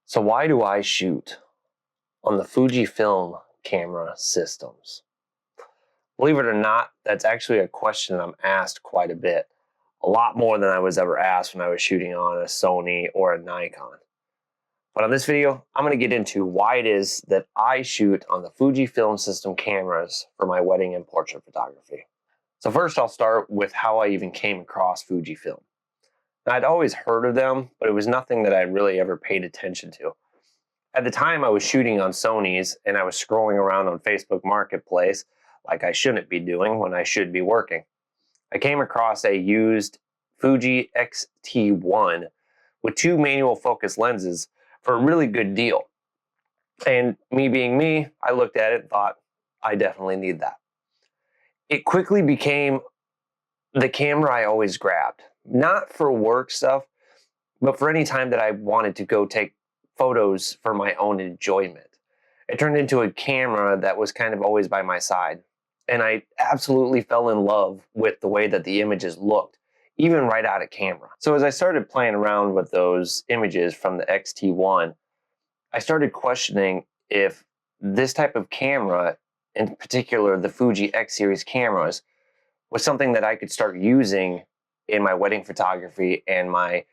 So why do I shoot on the Fujifilm camera systems? Believe it or not, that's actually a question I'm asked quite a bit. A lot more than I was ever asked when I was shooting on a Sony or a Nikon. But on this video, I'm going to get into why it is that I shoot on the Fujifilm system cameras for my wedding and portrait photography. So first I'll start with how I even came across Fujifilm. Now, I'd always heard of them, but it was nothing that I really ever paid attention to. At the time, I was shooting on Sony's and I was scrolling around on Facebook Marketplace like I shouldn't be doing when I should be working. I came across a used Fuji X-T3 with 2 manual focus lenses for a really good deal. And me being me, I looked at it and thought, I definitely need that. It quickly became the camera I always grabbed. Not for work stuff, but for any time that I wanted to go take photos for my own enjoyment. It turned into a camera that was kind of always by my side. And I absolutely fell in love with the way that the images looked, even right out of camera. So as I started playing around with those images from the X-T3, I started questioning if this type of camera, in particular the Fuji X Series cameras, was something that I could start using in my wedding photography and my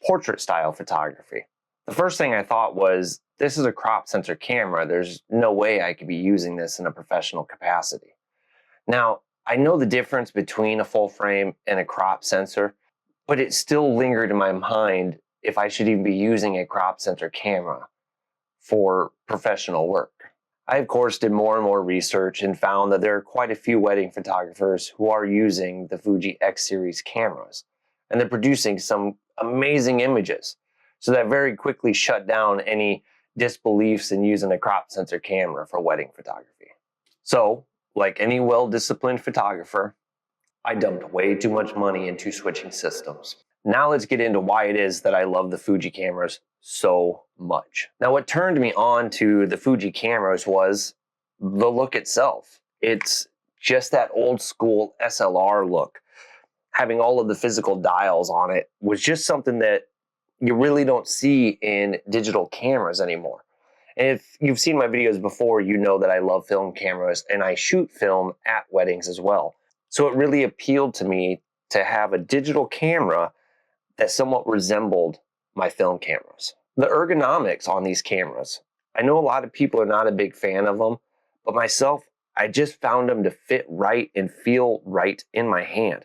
portrait style photography. The first thing I thought was, this is a crop sensor camera. There's no way I could be using this in a professional capacity. Now, I know the difference between a full frame and a crop sensor, but it still lingered in my mind if I should even be using a crop sensor camera for professional work. I, of course, did more and more research and found that there are quite a few wedding photographers who are using the Fuji X Series cameras, and they're producing some amazing images. So that very quickly shut down any disbeliefs in using a crop sensor camera for wedding photography. So, like any well-disciplined photographer, I dumped way too much money into switching systems. Now let's get into why it is that I love the Fuji cameras so much. Now, what turned me on to the Fuji cameras was the look itself. It's just that old school SLR look. Having all of the physical dials on it was just something that you really don't see in digital cameras anymore. And if you've seen my videos before, you know that I love film cameras and I shoot film at weddings as well. So it really appealed to me to have a digital camera that somewhat resembled my film cameras. The ergonomics on these cameras, I know a lot of people are not a big fan of them, but myself, I just found them to fit right and feel right in my hand.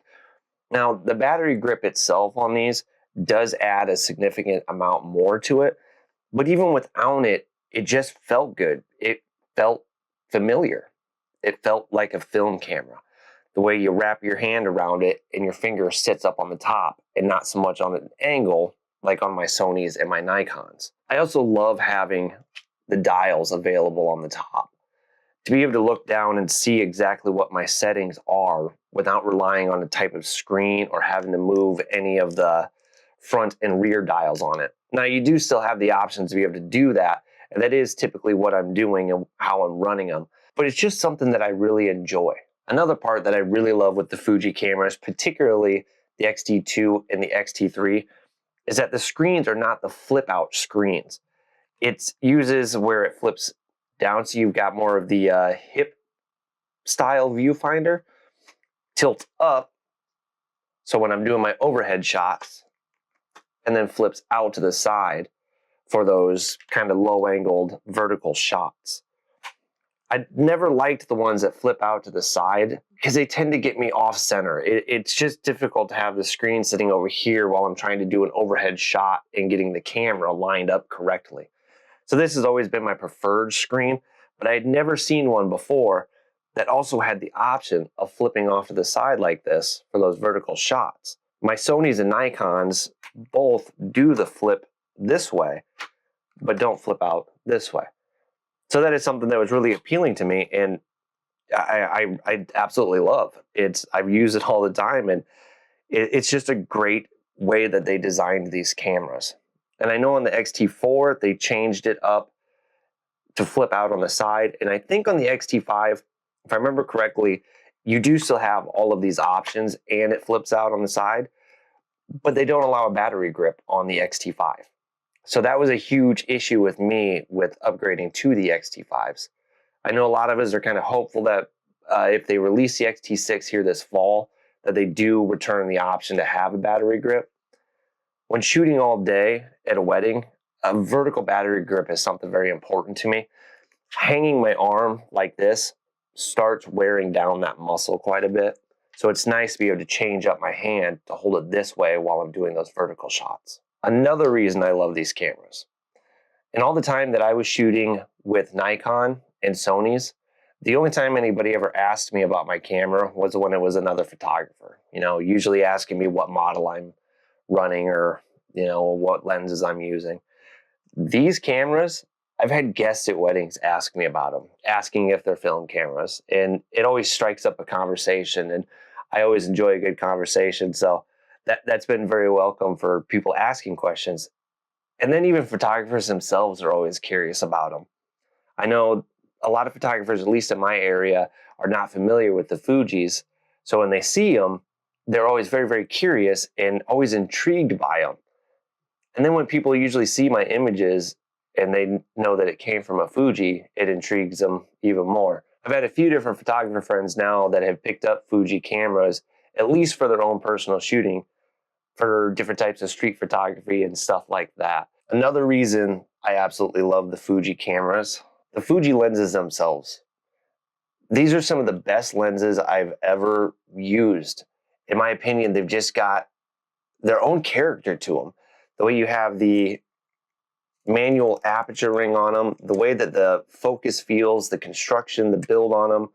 Now, the battery grip itself on these does add a significant amount more to it, but even without it, it just felt good. It felt familiar. It felt like a film camera. The way you wrap your hand around it and your finger sits up on the top and not so much on an angle like on my Sonys and my Nikons. I also love having the dials available on the top. To be able to look down and see exactly what my settings are without relying on a type of screen or having to move any of the front and rear dials on it. Now, you do still have the options to be able to do that, and that is typically what I'm doing and how I'm running them. But it's just something that I really enjoy. Another part that I really love with the Fuji cameras, particularly the X-T2 and the X-T3, is that the screens are not the flip-out screens. It uses where it flips down, so you've got more of the hip-style viewfinder, tilt up, so when I'm doing my overhead shots, and then flips out to the side for those kind of low-angled vertical shots. I never liked the ones that flip out to the side because they tend to get me off center. It's just difficult to have the screen sitting over here while I'm trying to do an overhead shot and getting the camera lined up correctly. So this has always been my preferred screen, but I had never seen one before that also had the option of flipping off to the side like this for those vertical shots. My Sonys and Nikons both do the flip this way, but don't flip out this way. So that is something that was really appealing to me, and I absolutely love. I've used it all the time, and it's just a great way that they designed these cameras. And I know on the X-T4, they changed it up to flip out on the side, and I think on the X-T5, if I remember correctly, you do still have all of these options, and it flips out on the side, but they don't allow a battery grip on the X-T5. So that was a huge issue with me with upgrading to the X-T5s. I know a lot of us are kind of hopeful that if they release the X-T6 here this fall, that they do return the option to have a battery grip. When shooting all day at a wedding, a vertical battery grip is something very important to me. Hanging my arm like this starts wearing down that muscle quite a bit. So it's nice to be able to change up my hand to hold it this way while I'm doing those vertical shots. Another reason I love these cameras, and all the time that I was shooting with Nikon and Sony's, the only time anybody ever asked me about my camera was when it was another photographer, you know, usually asking me what model I'm running or, you know, what lenses I'm using. These cameras, I've had guests at weddings ask me about them, asking if they're film cameras, and it always strikes up a conversation, and I always enjoy a good conversation. So that's been very welcome for people asking questions. And then even photographers themselves are always curious about them. I know a lot of photographers, at least in my area, are not familiar with the Fujis. So when they see them, they're always very, very curious and always intrigued by them. And then when people usually see my images and they know that it came from a Fuji, it intrigues them even more. I've had a few different photographer friends now that have picked up Fuji cameras, at least for their own personal shooting, for different types of street photography and stuff like that. Another reason I absolutely love the Fuji cameras, the Fuji lenses themselves. These are some of the best lenses I've ever used. In my opinion, they've just got their own character to them. The way you have the manual aperture ring on them, the way that the focus feels, the construction, the build on them,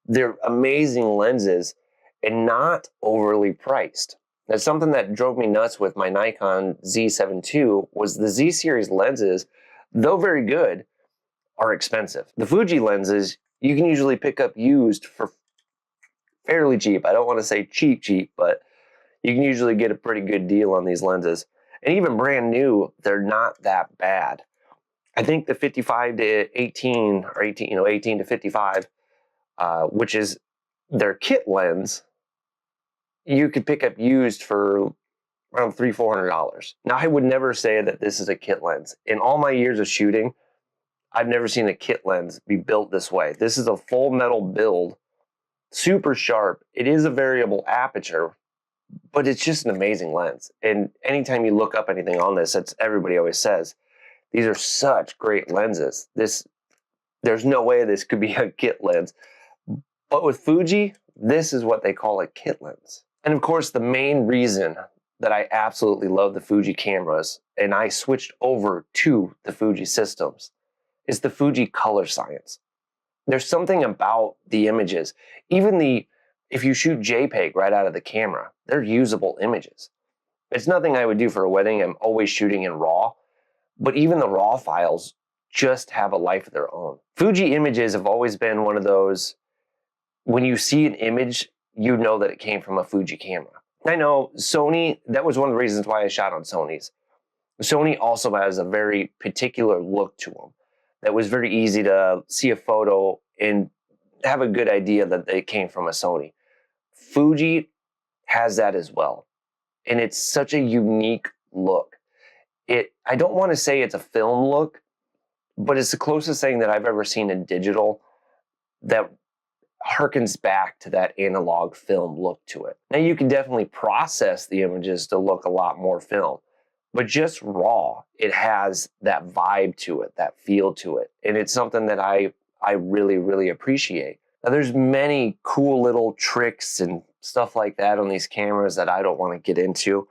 they're amazing lenses and not overly priced. That's something that drove me nuts with my Nikon Z7 II was the Z Series lenses, though very good, are expensive. The Fuji lenses, you can usually pick up used for fairly cheap. I don't want to say cheap, but you can usually get a pretty good deal on these lenses. And even brand new, they're not that bad. I think the 55 to 18 or 18 to 55, which is their kit lens, you could pick up used for around $300-400. Now, I would never say that this is a kit lens. In all my years of shooting, I've never seen a kit lens be built this way. This is a full metal build, super sharp. It is a variable aperture, but it's just an amazing lens. And anytime you look up anything on this, that's everybody always says, these are such great lenses. There's no way this could be a kit lens. But with Fuji, this is what they call a kit lens. And of course, the main reason that I absolutely love the Fuji cameras, and I switched over to the Fuji systems, is the Fuji color science. There's something about the images, even if you shoot JPEG right out of the camera, they're usable images. It's nothing I would do for a wedding. I'm always shooting in RAW, but even the RAW files just have a life of their own. Fuji images have always been one of those, when you see an image, you know that it came from a Fuji camera. I know Sony, that was one of the reasons why I shot on Sony's. Sony also has a very particular look to them that was very easy to see a photo and have a good idea that it came from a Sony. Fuji has that as well. And it's such a unique look. I don't want to say it's a film look, but it's the closest thing that I've ever seen in digital that harkens back to that analog film look to it. Now, you can definitely process the images to look a lot more film, but just raw, it has that vibe to it, that feel to it. And it's something that I really, really appreciate. Now, there's many cool little tricks and stuff like that on these cameras that I don't want to get into.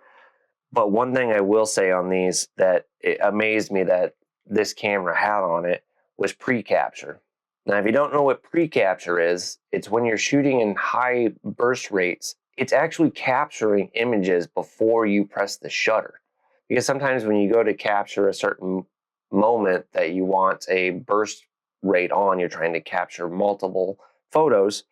But one thing I will say on these that it amazed me that this camera had on it was pre-capture. Now, if you don't know what pre-capture is, it's when you're shooting in high burst rates, it's actually capturing images before you press the shutter. Because sometimes when you go to capture a certain moment that you want a burst rate on, you're trying to capture multiple photos,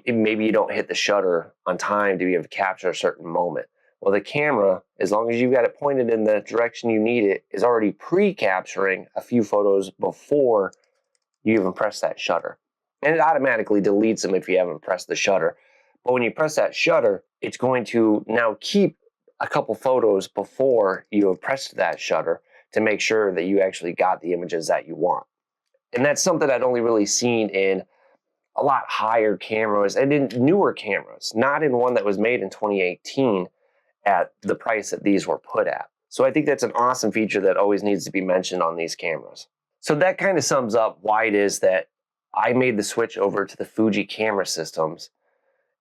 maybe you don't hit the shutter on time to be able to capture a certain moment. Well, the camera, as long as you've got it pointed in the direction you need it, is already pre-capturing a few photos before you even press that shutter. And it automatically deletes them if you haven't pressed the shutter. But when you press that shutter, it's going to now keep a couple photos before you have pressed that shutter to make sure that you actually got the images that you want. And that's something I'd only really seen in a lot higher cameras and in newer cameras, not in one that was made in 2018 at the price that these were put at. So I think that's an awesome feature that always needs to be mentioned on these cameras. So that kind of sums up why it is that I made the switch over to the Fuji camera systems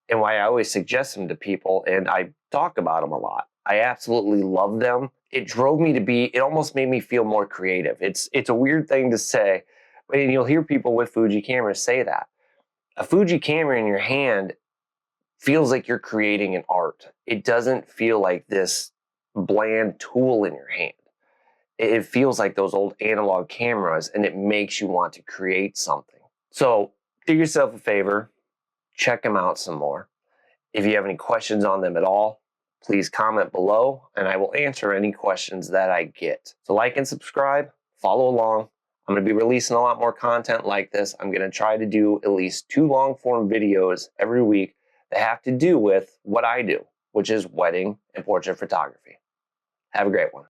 and why I always suggest them to people and I talk about them a lot. I absolutely love them. It drove me to be, it almost made me feel more creative. It's a weird thing to say, but you'll hear people with Fuji cameras say that. A Fuji camera in your hand feels like you're creating an art. It doesn't feel like this bland tool in your hand. It feels like those old analog cameras and it makes you want to create something. So do yourself a favor, check them out some more. If you have any questions on them at all, please comment below and I will answer any questions that I get. So like and subscribe, follow along. I'm going to be releasing a lot more content like this. I'm going to try to do at least 2 long form videos every week that have to do with what I do, which is wedding and portrait photography. Have a great one.